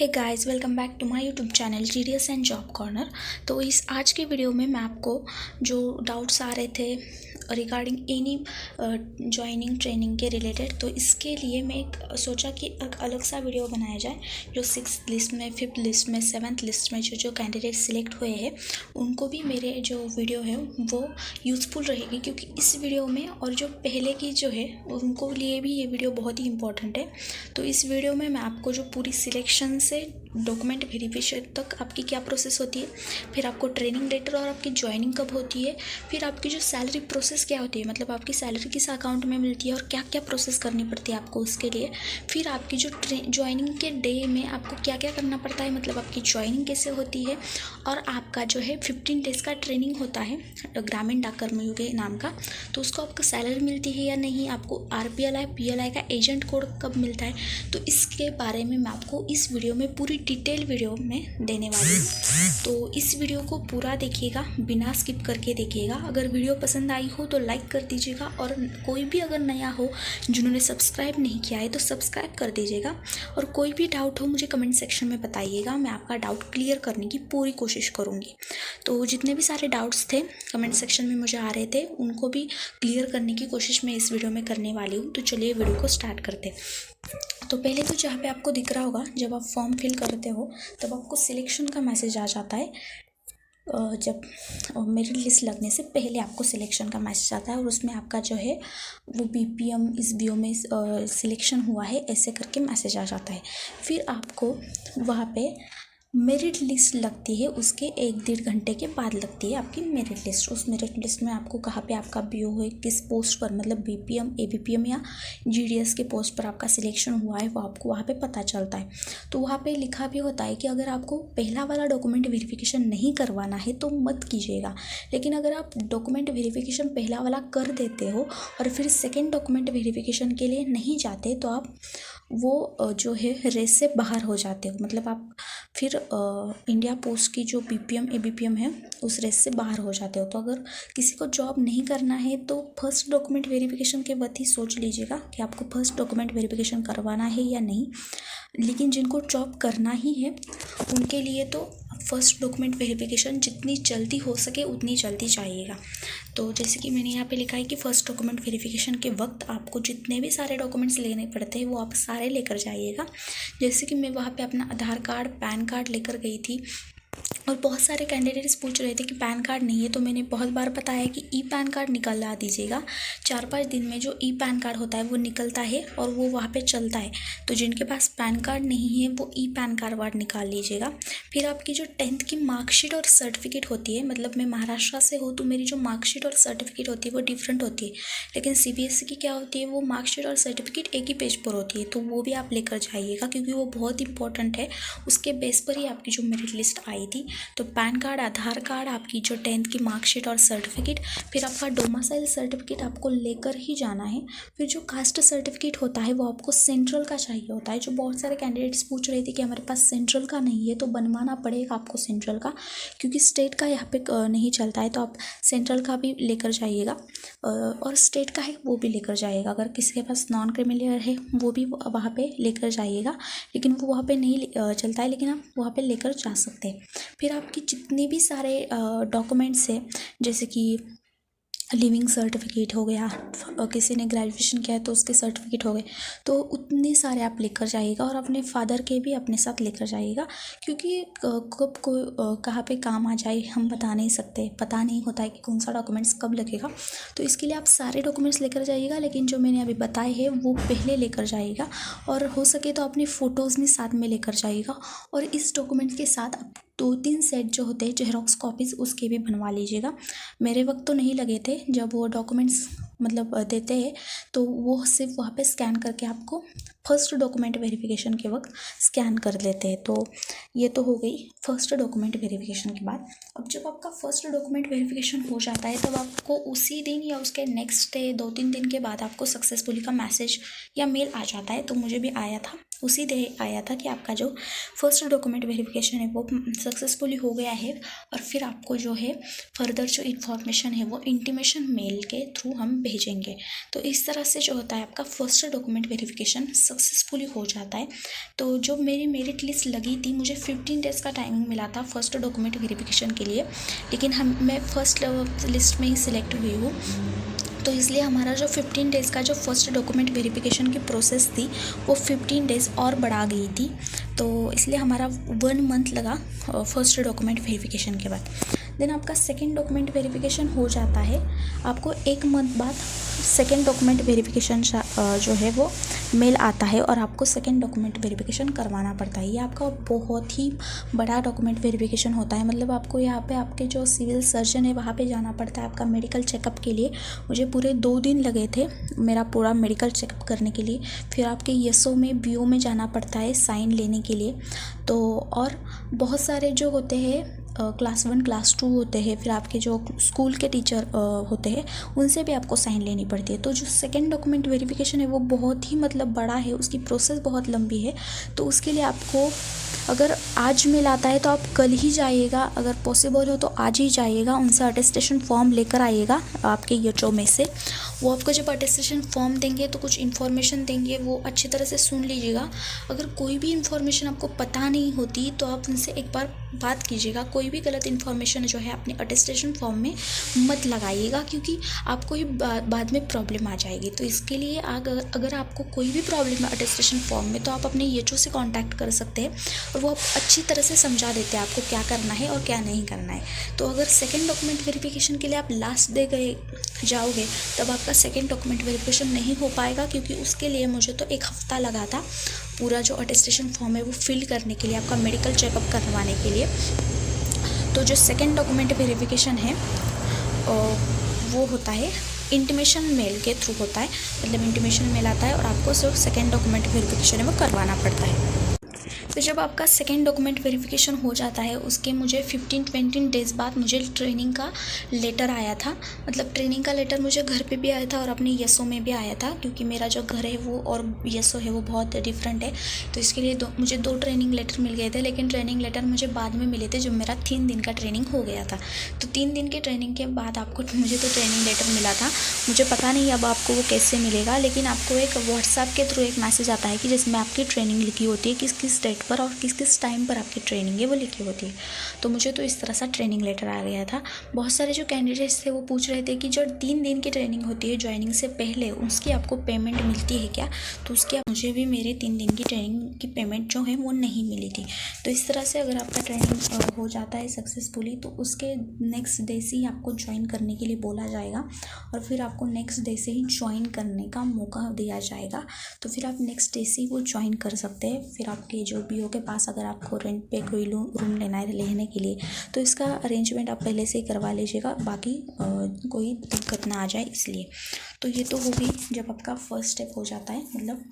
Hey guys, welcome back to my YouTube channel GDS and job corner. तो इस आज के वीडियो में मैं आपको जो डाउट्स आ रहे थे रिगार्डिंग एनी जॉइनिंग ट्रेनिंग के रिलेटेड, तो इसके लिए मैं एक सोचा कि एक अलग सा वीडियो बनाया जाए। जो 6th लिस्ट में, 5th लिस्ट में, 7th लिस्ट में जो कैंडिडेट सिलेक्ट हुए हैं उनको भी मेरे जो वीडियो है वो यूज़फुल रहेगी, क्योंकि इस वीडियो में और जो पहले की जो है उनको लिए भी ये वीडियो बहुत ही इंपॉर्टेंट है। तो इस वीडियो में मैं आपको जो पूरी सिलेक्शन से डॉक्यूमेंट वेरिफिकेशन तक आपकी क्या प्रोसेस होती है, फिर आपको ट्रेनिंग लेटर और आपकी ज्वाइनिंग कब होती है, फिर आपकी जो सैलरी प्रोसेस क्या होती है, मतलब आपकी सैलरी किस अकाउंट में मिलती है और क्या क्या प्रोसेस करनी पड़ती है आपको उसके लिए, फिर आपकी जो ज्वाइनिंग के डे में आपको क्या क्या करना पड़ता है, मतलब आपकी ज्वाइनिंग कैसे होती है, और आपका जो है 15 डेज़ का ट्रेनिंग होता है ग्रामीण डाक कर्मयोगी के नाम का, तो उसको आपको सैलरी मिलती है या नहीं, आपको RPLI PLI का एजेंट कोड कब मिलता है, तो इसके बारे में मैं आपको इस वीडियो में पूरी डिटेल वीडियो में देने वाली हूँ। तो इस वीडियो को पूरा देखिएगा, बिना स्किप करके देखिएगा। अगर वीडियो पसंद आई हो तो लाइक कर दीजिएगा, और कोई भी अगर नया हो जिन्होंने सब्सक्राइब नहीं किया है तो सब्सक्राइब कर दीजिएगा। और कोई भी डाउट हो मुझे कमेंट सेक्शन में बताइएगा, मैं आपका डाउट क्लियर करने की पूरी कोशिश करूँगी। तो जितने भी सारे डाउट्स थे कमेंट सेक्शन में मुझे आ रहे थे, उनको भी क्लियर करने की कोशिश मैं इस वीडियो में करने वाली हूँ। तो चलिए वीडियो को स्टार्ट करते हैं। तो पहले तो जहाँ पे आपको दिख रहा होगा, जब आप फॉर्म फिल करते हो तब आपको सिलेक्शन का मैसेज आ जाता है। जब मेरिट लिस्ट लगने से पहले आपको सिलेक्शन का मैसेज आता है, और उसमें आपका जो है वो BPM इस BO में सिलेक्शन हुआ है ऐसे करके मैसेज आ जाता है। फिर आपको वहाँ पे मेरिट लिस्ट लगती है, उसके 1-1.5 घंटे के बाद लगती है आपकी मेरिट लिस्ट। उस मेरिट लिस्ट में आपको कहाँ पे आपका BO है, किस पोस्ट पर, मतलब BPM ABPM या GDS के पोस्ट पर आपका सिलेक्शन हुआ है, वो आपको वहाँ पे पता चलता है। तो वहाँ पे लिखा भी होता है कि अगर आपको पहला वाला डॉक्यूमेंट वेरिफिकेशन नहीं करवाना है तो मत कीजिएगा, लेकिन अगर आप डॉक्यूमेंट वेरिफिकेशन पहला वाला कर देते हो और फिर सेकेंड डॉक्यूमेंट वेरिफिकेशन के लिए नहीं जाते तो आप वो जो है रेस से बाहर हो जाते हो, मतलब आप फिर इंडिया पोस्ट की जो BPM ABPM है उस रेस से बाहर हो जाते हो। तो अगर किसी को जॉब नहीं करना है तो फर्स्ट डॉक्यूमेंट वेरिफिकेशन के वक्त ही सोच लीजिएगा कि आपको फर्स्ट डॉक्यूमेंट वेरिफिकेशन करवाना है या नहीं। लेकिन जिनको जॉब करना ही है उनके लिए तो फर्स्ट डॉक्यूमेंट वेरिफिकेशन जितनी जल्दी हो सके उतनी जल्दी चाहिएगा। तो जैसे कि मैंने यहाँ पे लिखा है कि फ़र्स्ट डॉक्यूमेंट वेरिफिकेशन के वक्त आपको जितने भी सारे डॉक्यूमेंट्स लेने पड़ते हैं वो आप सारे लेकर जाइएगा। जैसे कि मैं वहाँ पे अपना आधार कार्ड, पैन कार्ड लेकर गई थी, और बहुत सारे कैंडिडेट्स पूछ रहे थे कि पैन कार्ड नहीं है, तो मैंने बहुत बार बताया कि पैन कार्ड निकलवा दीजिएगा। 4-5 दिन में जो पैन कार्ड होता है वो निकलता है और वो वहाँ पे चलता है। तो जिनके पास पैन कार्ड नहीं है वो पैन कार्ड निकाल लीजिएगा। फिर आपकी जो 10th की मार्कशीट और सर्टिफिकेट होती है, मतलब मैं महाराष्ट्र से हूँ तो मेरी जो मार्कशीट और सर्टिफिकेट होती है वो डिफरेंट होती है, लेकिन CBSE की क्या होती है, वो मार्कशीट और सर्टिफिकेट एक ही पेज पर होती है, तो वो भी आप लेकर जाइएगा क्योंकि वो बहुत इंपॉर्टेंट है। उसके बेस पर ही आपकी जो मेरिट लिस्ट आई थी। तो पैन कार्ड, आधार कार्ड, आपकी जो 10th की मार्कशीट और सर्टिफिकेट, फिर आपका डोमिसाइल सर्टिफिकेट आपको लेकर ही जाना है। फिर जो कास्ट सर्टिफिकेट होता है वो आपको सेंट्रल का चाहिए होता है। जो बहुत सारे कैंडिडेट्स पूछ रहे थे कि हमारे पास सेंट्रल का नहीं है, तो बनवाना पड़ेगा आपको सेंट्रल का, क्योंकि स्टेट का यहाँ पे नहीं चलता है, तो आप सेंट्रल का भी लेकर जाइएगा, और स्टेट का है वो भी लेकर जाइएगा। अगर किसी के पास नॉन क्रिमिनल है वो भी वहाँ पे लेकर जाइएगा, लेकिन वो वहाँ पे नहीं चलता है, लेकिन आप वहाँ पे लेकर जा सकते हैं। फिर आपकी जितने भी सारे डॉक्यूमेंट्स हैं, जैसे कि लिविंग सर्टिफिकेट हो गया, किसी ने ग्रेजुएशन किया है तो उसके सर्टिफिकेट हो गए, तो उतने सारे आप लेकर जाइएगा, और अपने फादर के भी अपने साथ लेकर जाइएगा, क्योंकि कब को कहाँ पे काम आ जाए हम बता नहीं सकते, पता नहीं होता है कि कौन सा डॉक्यूमेंट्स कब लगेगा। तो इसके लिए आप सारे डॉक्यूमेंट्स लेकर जाइएगा, लेकिन जो मैंने अभी बताए हैं वो पहले लेकर जाइएगा, और हो सके तो अपनी फ़ोटोज़ भी साथ में लेकर जाइएगा। और इस डॉक्यूमेंट के साथ आप 2-3 सेट जो होते हैं जेरोक्स कॉपीज़ उसके भी बनवा लीजिएगा। मेरे वक्त तो नहीं लगे थे, जब वो डॉक्यूमेंट्स मतलब देते हैं तो वो सिर्फ वहाँ पे स्कैन करके आपको फर्स्ट डॉक्यूमेंट वेरिफिकेशन के वक्त स्कैन कर लेते हैं। तो ये तो हो गई फर्स्ट डॉक्यूमेंट वेरिफिकेशन के बाद। अब जब आपका फर्स्ट डॉक्यूमेंट वेरिफिकेशन हो जाता है तब आपको उसी दिन या उसके नेक्स्ट डे 2-3 दिन के बाद आपको सक्सेसफुली का मैसेज या मेल आ जाता है। तो मुझे भी आया था उसी डे आया था कि आपका जो फर्स्ट डॉक्यूमेंट वेरिफिकेशन है वो सक्सेसफुली हो गया है, और फिर आपको जो है फर्दर जो इन्फॉर्मेशन है वो इंटीमेशन मेल के थ्रू हम भेजेंगे। तो इस तरह से जो होता है आपका फर्स्ट डॉक्यूमेंट वेरिफिकेशन सक्सेसफुली हो जाता है। तो जो मेरी मेरिट लिस्ट लगी थी, मुझे 15 डेज़ का टाइमिंग मिला था फर्स्ट डॉक्यूमेंट वेरिफिकेशन के लिए, लेकिन मैं फर्स्ट लिस्ट में ही सिलेक्ट हुई हूँ। तो इसलिए हमारा जो 15 डेज़ का जो फर्स्ट डॉक्यूमेंट वेरिफिकेशन की प्रोसेस थी वो 15 डेज़ और बढ़ा गई थी। तो इसलिए हमारा 1 मंथ लगा फर्स्ट डॉक्यूमेंट वेरिफिकेशन के बाद। देन आपका सेकंड डॉक्यूमेंट वेरिफिकेशन हो जाता है, आपको 1 मंथ बाद सेकंड डॉक्यूमेंट वेरिफिकेशन जो है वो मेल आता है, और आपको सेकंड डॉक्यूमेंट वेरिफिकेशन करवाना पड़ता है। ये आपका बहुत ही बड़ा डॉक्यूमेंट वेरिफिकेशन होता है, मतलब आपको यहाँ पे आपके जो सिविल सर्जन है वहाँ पे जाना पड़ता है आपका मेडिकल चेकअप के लिए। मुझे पूरे 2 दिन लगे थे मेरा पूरा मेडिकल चेकअप करने के लिए। फिर आपके यसओ में बीओ में जाना पड़ता है साइन लेने के लिए। तो और बहुत सारे जो होते हैं क्लास 1 क्लास 2 होते हैं, फिर आपके जो स्कूल के टीचर होते हैं उनसे भी आपको साइन लेनी पड़ती है। तो जो सेकंड डॉक्यूमेंट वेरिफिकेशन है वो बहुत ही मतलब बड़ा है, उसकी प्रोसेस बहुत लंबी है। तो उसके लिए आपको अगर आज मेल आता है तो आप कल ही जाइएगा, अगर पॉसिबल हो तो आज ही जाइएगा, उनसे अटेस्टेशन फॉर्म लेकर आइएगा आपके YHO में से। वो आपको जब अटेस्टेशन फॉर्म देंगे तो कुछ इन्फॉर्मेशन देंगे, वो अच्छी तरह से सुन लीजिएगा। अगर कोई भी इन्फॉर्मेशन आपको पता नहीं होती तो आप उनसे एक बार बात कीजिएगा। कोई भी गलत इन्फॉर्मेशन जो है अपने अटेस्टेशन फॉर्म में मत लगाइएगा, क्योंकि आपको ही बाद में प्रॉब्लम आ जाएगी। तो इसके लिए अगर आपको कोई भी प्रॉब्लम है अटेस्टेशन फॉर्म में तो आप अपने YHO से कांटेक्ट कर सकते हैं, और वो आप अच्छी तरह से समझा देते हैं आपको क्या करना है और क्या नहीं करना है। तो अगर सेकंड डॉक्यूमेंट वेरिफिकेशन के लिए आप लास्ट डे जाओगे तब आपका सेकंड डॉक्यूमेंट वेरिफिकेशन नहीं हो पाएगा, क्योंकि उसके लिए मुझे तो 1 हफ़्ता लगा था पूरा जो अटेस्टेशन फॉर्म है वो फिल करने के लिए, आपका मेडिकल चेकअप करवाने के लिए। तो जो सेकंड डॉक्यूमेंट वेरिफिकेशन है वो होता है इंटीमेशन मेल के थ्रू होता है, मतलब इंटीमेशन मेल आता है और आपको सिर्फ सेकंड डॉक्यूमेंट वेरिफिकेशन है वो करवाना पड़ता है। तो जब आपका सेकंड डॉक्यूमेंट वेरिफिकेशन हो जाता है उसके मुझे 15-20 डेज़ बाद मुझे ट्रेनिंग का लेटर आया था। मतलब ट्रेनिंग का लेटर मुझे घर पे भी आया था और अपने YSO में भी आया था, क्योंकि मेरा जो घर है वो और YSO है वो बहुत डिफरेंट है। तो इसके लिए मुझे 2 ट्रेनिंग लेटर मिल गए थे, लेकिन ट्रेनिंग लेटर मुझे बाद में मिले थे जब मेरा 3 दिन का ट्रेनिंग हो गया था। तो 3 दिन की ट्रेनिंग के बाद मुझे तो ट्रेनिंग लेटर मिला था। मुझे पता नहीं अब आपको वो कैसे मिलेगा, लेकिन आपको एक व्हाट्सएप के थ्रू एक मैसेज आता है कि जिसमें आपकी ट्रेनिंग लिखी होती है, किस किस डेट पर और किस किस टाइम पर आपकी ट्रेनिंग है वो लिखी होती है। तो मुझे तो इस तरह सा ट्रेनिंग लेटर आ गया था। बहुत सारे जो कैंडिडेट्स थे वो पूछ रहे थे कि जो 3 दिन की ट्रेनिंग होती है ज्वाइनिंग से पहले, उसकी आपको पेमेंट मिलती है क्या? तो उसकी मुझे भी मेरे 3 दिन की ट्रेनिंग की पेमेंट जो है वो नहीं मिली थी। तो इस तरह से अगर आपका ट्रेनिंग हो जाता है सक्सेसफुली तो उसके नेक्स्ट डे से ही आपको ज्वाइन करने के लिए बोला जाएगा, और फिर आपको नेक्स्ट डे से ही ज्वाइन करने का मौका दिया जाएगा। तो फिर आप नेक्स्ट डे से ही वो ज्वाइन कर सकते हैं। फिर आपके जो BO के पास अगर आपको रेंट पे कोई रूम लेना है लेने के लिए तो इसका अरेंजमेंट आप पहले से ही करवा लीजिएगा, बाकी कोई दिक्कत ना आ जाए इसलिए। तो ये तो हो गई जब आपका फर्स्ट स्टेप हो जाता है, मतलब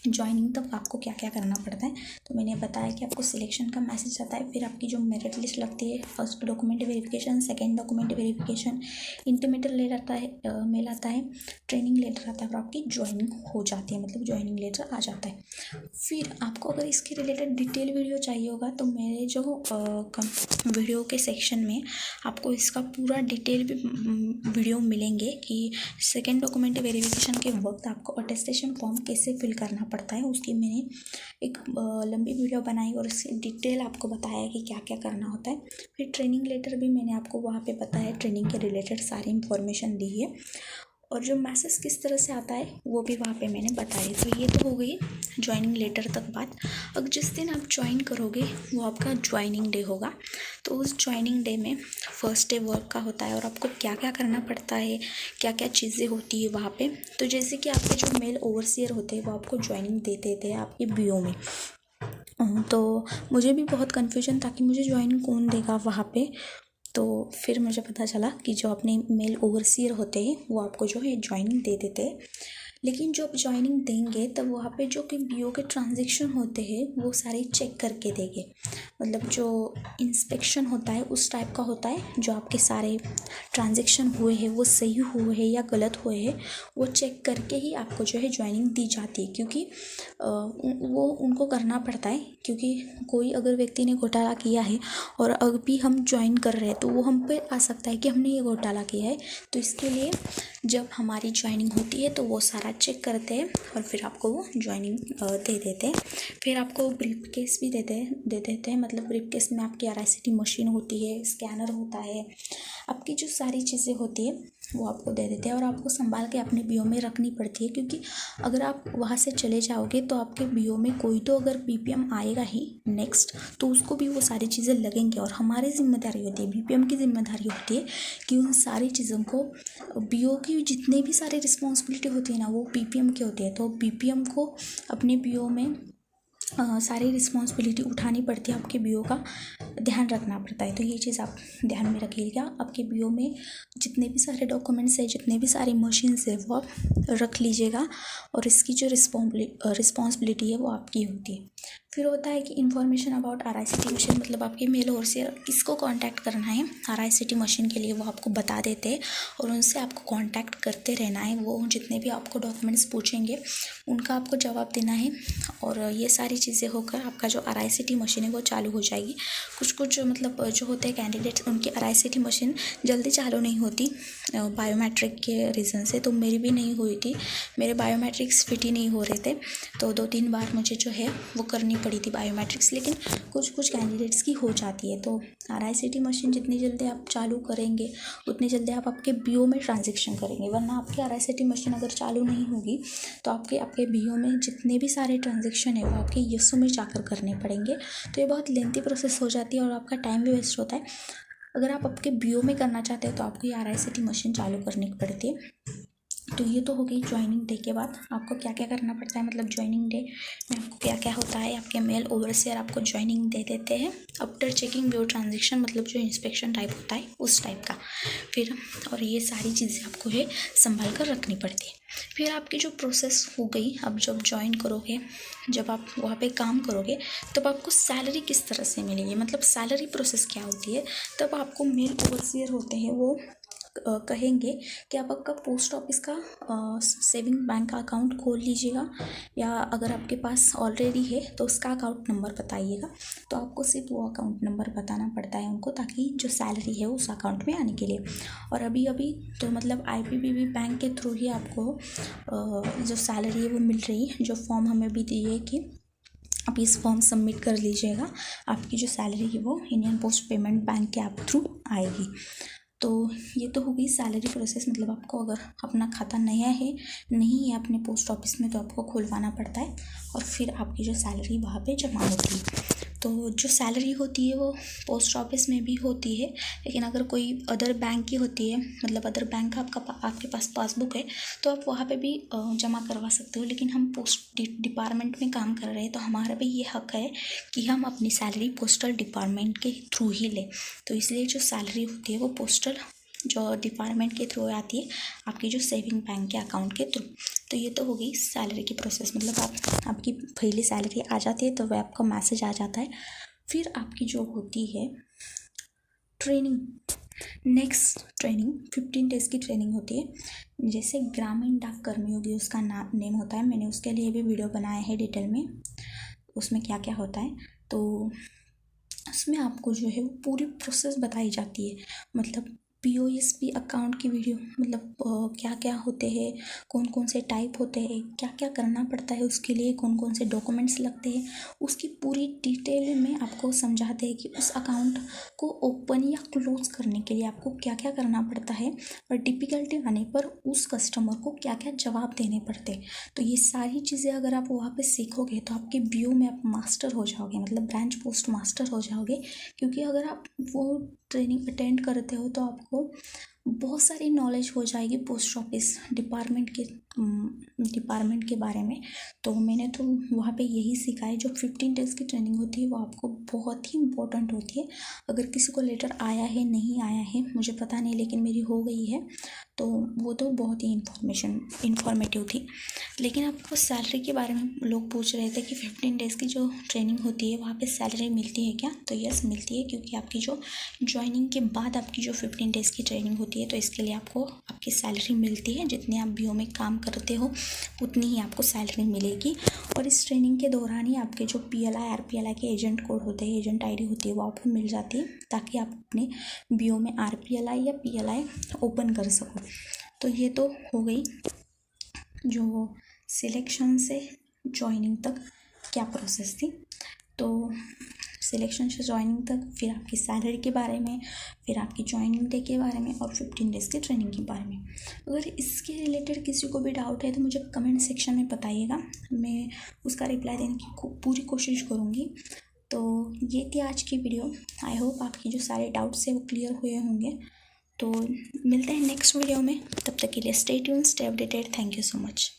ज्वाइनिंग तब आपको क्या क्या करना पड़ता है। तो मैंने बताया कि आपको सिलेक्शन का मैसेज आता है, फिर आपकी जो मेरिट लिस्ट लगती है, first document verification, second document verification, intimation letter आता है, मेल आता है, ट्रेनिंग लेटर आता है, और आपकी ज्वाइनिंग हो जाती है, मतलब ज्वाइनिंग लेटर आ जाता है। फिर आपको अगर इसके रिलेटेड डिटेल वीडियो चाहिए होगा तो मेरे जो वीडियो के सेक्शन में आपको इसका पूरा डिटेल वीडियो मिलेंगे कि सेकेंड डॉक्यूमेंट वेरिफिकेशन के वक्त आपको अटेस्टेशन फॉर्म कैसे फिल करना पड़ता है। उसकी मैंने एक लंबी वीडियो बनाई और इससे डिटेल आपको बताया कि क्या क्या करना होता है। फिर ट्रेनिंग लेटर भी मैंने आपको वहाँ पे बताया, ट्रेनिंग के रिलेटेड सारी इन्फॉर्मेशन दी है, और जो मैसेज किस तरह से आता है वो भी वहाँ पे मैंने बताया। तो ये तो हो गई ज्वाइनिंग लेटर तक बात। अब जिस दिन आप ज्वाइन करोगे वो आपका ज्वाइनिंग डे होगा। तो उस ज्वाइनिंग डे में फर्स्ट डे वर्क का होता है और आपको क्या क्या करना पड़ता है, क्या क्या चीज़ें होती है वहाँ पे। तो जैसे कि आपके जो मेल ओवरसियर होते हैं वो आपको ज्वाइनिंग देते थे आपके BO में। तो मुझे भी बहुत कन्फ्यूजन था कि मुझे ज्वाइनिंग कौन देगा वहाँ पे। तो फिर मुझे पता चला कि जो अपने मेल ओवरसियर होते हैं वो आपको जो है ज्वाइनिंग दे देते हैं। लेकिन जब ज्वाइनिंग देंगे तब वहाँ पे जो कि बीओ के ट्रांजेक्शन होते हैं वो सारे चेक करके देंगे। मतलब जो इंस्पेक्शन होता है उस टाइप का होता है, जो आपके सारे ट्रांजेक्शन हुए हैं वो सही हुए हैं या गलत हुए हैं वो चेक करके ही आपको जो है ज्वाइनिंग दी जाती है। क्योंकि वो उनको करना पड़ता है, क्योंकि कोई अगर व्यक्ति ने घोटाला किया है और अभी हम ज्वाइन कर रहे हैं तो वो हम पे आ सकता है कि हमने ये घोटाला किया है। तो इसके लिए जब हमारी ज्वाइनिंग होती है तो वो सारा चेक करते हैं और फिर आपको वो ज्वाइनिंग दे देते हैं। फिर आपको ब्रीफ केस भी दे देते हैं। मतलब ब्रीफ केस में आपकी RICT मशीन होती है, स्कैनर होता है, आपकी जो सारी चीज़ें होती है वो आपको दे देते हैं और आपको संभाल के अपने बीओ में रखनी पड़ती है। क्योंकि अगर आप वहाँ से चले जाओगे तो आपके बीओ में कोई तो अगर BPM आएगा ही नेक्स्ट, तो उसको भी वो सारी चीज़ें लगेंगी और हमारी जिम्मेदारी होती है, BPM की जिम्मेदारी होती है कि उन सारी चीज़ों को, बीओ की जितने भी सारी रिस्पॉन्सिबिलिटी होती है ना वो BPM की होती है। तो BPM को अपने बीओ में सारी रिस्पॉन्सिबिलिटी उठानी पड़ती है, आपके बीओ का ध्यान रखना पड़ता है। तो ये चीज़ आप ध्यान में रखिएगा। आपके बीओ में जितने भी सारे डॉक्यूमेंट्स है, जितने भी सारी मशीन्स है वो आप रख लीजिएगा और इसकी जो रिस्पॉन्सिबिलिटी है वो आपकी होती है। फिर होता है कि इन्फॉर्मेशन अबाउट RICT मशीन, मतलब आपके मेल और से किसको कांटेक्ट करना है RICT मशीन के लिए वो आपको बता देते हैं और उनसे आपको कांटेक्ट करते रहना है। वो जितने भी आपको डॉक्यूमेंट्स पूछेंगे उनका आपको जवाब देना है और ये सारी चीज़ें होकर आपका जो RICT मशीन है वो चालू हो जाएगी। कुछ मतलब जो होते हैं कैंडिडेट्स, उनकी RICT मशीन जल्दी चालू नहीं होती बायोमेट्रिक के रीज़न से। तो मेरी भी नहीं हुई थी, मेरे बायोमेट्रिक्स फिट ही नहीं हो रहे थे, तो 2-3 बार मुझे जो है वो करनी पड़ी थी बायोमेट्रिक्स। लेकिन कुछ कैंडिडेट्स की हो जाती है। तो RICT मशीन जितनी जल्दी आप चालू करेंगे उतनी जल्दी आप आपके बीओ में ट्रांजेक्शन करेंगे। वरना आपकी RICT मशीन अगर चालू नहीं होगी तो आपके बीओ में जितने भी सारे ट्रांजेक्शन है वो आपके YESO में जाकर करने पड़ेंगे। तो ये बहुत लेंथी प्रोसेस हो जाती है और आपका टाइम भी वेस्ट होता है। अगर आप आपके बीओ में करना चाहते हैं तो आपको ये RICT मशीन चालू करनी पड़ती है। तो ये तो हो गई ज्वाइनिंग डे के बाद आपको क्या क्या करना पड़ता है। मतलब ज्वाइनिंग डे में आपको क्या क्या होता है, आपके मेल ओवरसियर आपको ज्वाइनिंग दे देते हैं आफ्टर चेकिंग बीओ ट्रांजेक्शन, मतलब जो इंस्पेक्शन टाइप होता है उस टाइप का। फिर और ये सारी चीज़ें आपको है संभाल कर रखनी पड़ती है। फिर आपकी जो प्रोसेस हो गई, अब जब ज्वाइन करोगे, जब आप वहाँ पे काम करोगे तब आपको सैलरी किस तरह से मिलेगी, मतलब सैलरी प्रोसेस क्या होती है। तब आपको मेल ओवरसियर होते हैं वो कहेंगे कि आप आपका पोस्ट ऑफिस का सेविंग बैंक का अकाउंट खोल लीजिएगा, या अगर आपके पास ऑलरेडी है तो उसका अकाउंट नंबर बताइएगा। तो आपको सिर्फ वो अकाउंट नंबर बताना पड़ता है उनको, ताकि जो सैलरी है उस अकाउंट में आने के लिए। और अभी तो मतलब IPPB बैंक के थ्रू ही आपको जो सैलरी है वो मिल रही है। जो फॉर्म हमें भी दिए कि आप इस फॉर्म सबमिट कर लीजिएगा, आपकी जो सैलरी है वो इंडियन पोस्ट पेमेंट बैंक के आप थ्रू आएगी। तो ये तो हो गई सैलरी प्रोसेस। मतलब आपको अगर अपना खाता नया है नहीं है अपने पोस्ट ऑफिस में तो आपको खुलवाना पड़ता है और फिर आपकी जो सैलरी वहाँ पे जमा होती है। तो जो सैलरी होती है वो पोस्ट ऑफिस में भी होती है, लेकिन अगर कोई अदर बैंक की होती है, मतलब अदर बैंक का आपके पास पासबुक है तो आप वहाँ पे भी जमा करवा सकते हो। लेकिन हम पोस्ट डिपार्टमेंट में काम कर रहे हैं तो हमारा भी ये हक है कि हम अपनी सैलरी पोस्टल डिपार्टमेंट के थ्रू ही लें। तो इसलिए जो सैलरी होती है वो पोस्टल जो डिपार्टमेंट के थ्रू आती है, आपकी जो सेविंग बैंक के अकाउंट के थ्रू। तो ये तो हो गई सैलरी की प्रोसेस। मतलब आपकी पहली सैलरी आ जाती है तो वह आपका मैसेज आ जाता है। फिर आपकी जो होती है ट्रेनिंग, नेक्स्ट ट्रेनिंग 15 डेज़ की ट्रेनिंग होती है। जैसे ग्रामीण डाक कर्मी होगी उसका नेम होता है, मैंने उसके लिए भी वीडियो बनाया है डिटेल में, उसमें क्या क्या होता है। तो उसमें आपको जो है वो पूरी प्रोसेस बताई जाती है। मतलब POSP अकाउंट की वीडियो, मतलब क्या क्या होते हैं, कौन कौन से टाइप होते हैं, क्या क्या करना पड़ता है उसके लिए, कौन कौन से डॉक्यूमेंट्स लगते हैं, उसकी पूरी डिटेल में आपको समझाते हैं कि उस अकाउंट को ओपन या क्लोज करने के लिए आपको क्या क्या करना पड़ता है और डिफ़िकल्टी आने पर उस कस्टमर को क्या क्या जवाब देने पड़ते हैं। तो ये सारी चीज़ें अगर आप वहाँ पे सीखोगे तो आपके BO में आप मास्टर हो जाओगे, मतलब ब्रांच पोस्ट मास्टर हो जाओगे। क्योंकि अगर आप वो ट्रेनिंग अटेंड करते हो तो आपको बहुत सारी नॉलेज हो जाएगी पोस्ट ऑफिस डिपार्टमेंट के बारे में। तो मैंने तो वहाँ पे यही सीखा है। जो 15 डेज़ की ट्रेनिंग होती है वो आपको बहुत ही इम्पोर्टेंट होती है। अगर किसी को लेटर आया है नहीं आया है मुझे पता नहीं, लेकिन मेरी हो गई है तो वो तो बहुत ही इन्फॉर्मेटिव थी। लेकिन आपको सैलरी के बारे में लोग पूछ रहे थे कि 15 डेज़ की जो ट्रेनिंग होती है वहाँ पे सैलरी मिलती है क्या? तो यस मिलती है, क्योंकि आपकी जो ज्वाइनिंग के बाद आपकी जो 15 डेज़ की ट्रेनिंग होती है तो इसके लिए आपको आपकी सैलरी मिलती है। जितने आप बीओ में काम करते हो उतनी ही आपको सैलरी मिलेगी। और इस ट्रेनिंग के दौरान ही आपके जो PLI RPLI के एजेंट कोड होते हैं, एजेंट ID होती है, वो आपको मिल जाती है, ताकि आप अपने बीओ में RPLI या PLI ओपन कर सको। तो ये तो हो गई जो सिलेक्शन से ज्वाइनिंग तक क्या प्रोसेस थी। तो सिलेक्शन से ज्वाइनिंग तक, फिर आपकी सैलरी के बारे में, फिर आपकी ज्वाइनिंग डे के बारे में, और 15 डेज़ की ट्रेनिंग के बारे में। अगर इसके रिलेटेड किसी को भी डाउट है तो मुझे कमेंट सेक्शन में बताइएगा, मैं उसका रिप्लाई देने की पूरी कोशिश करूँगी। तो ये थी आज की वीडियो। आई होप आपकी जो सारे डाउट्स है वो क्लियर हुए होंगे। तो मिलते हैं नेक्स्ट वीडियो में, तब तक के लिए stay tuned, stay updated. Thank you so much.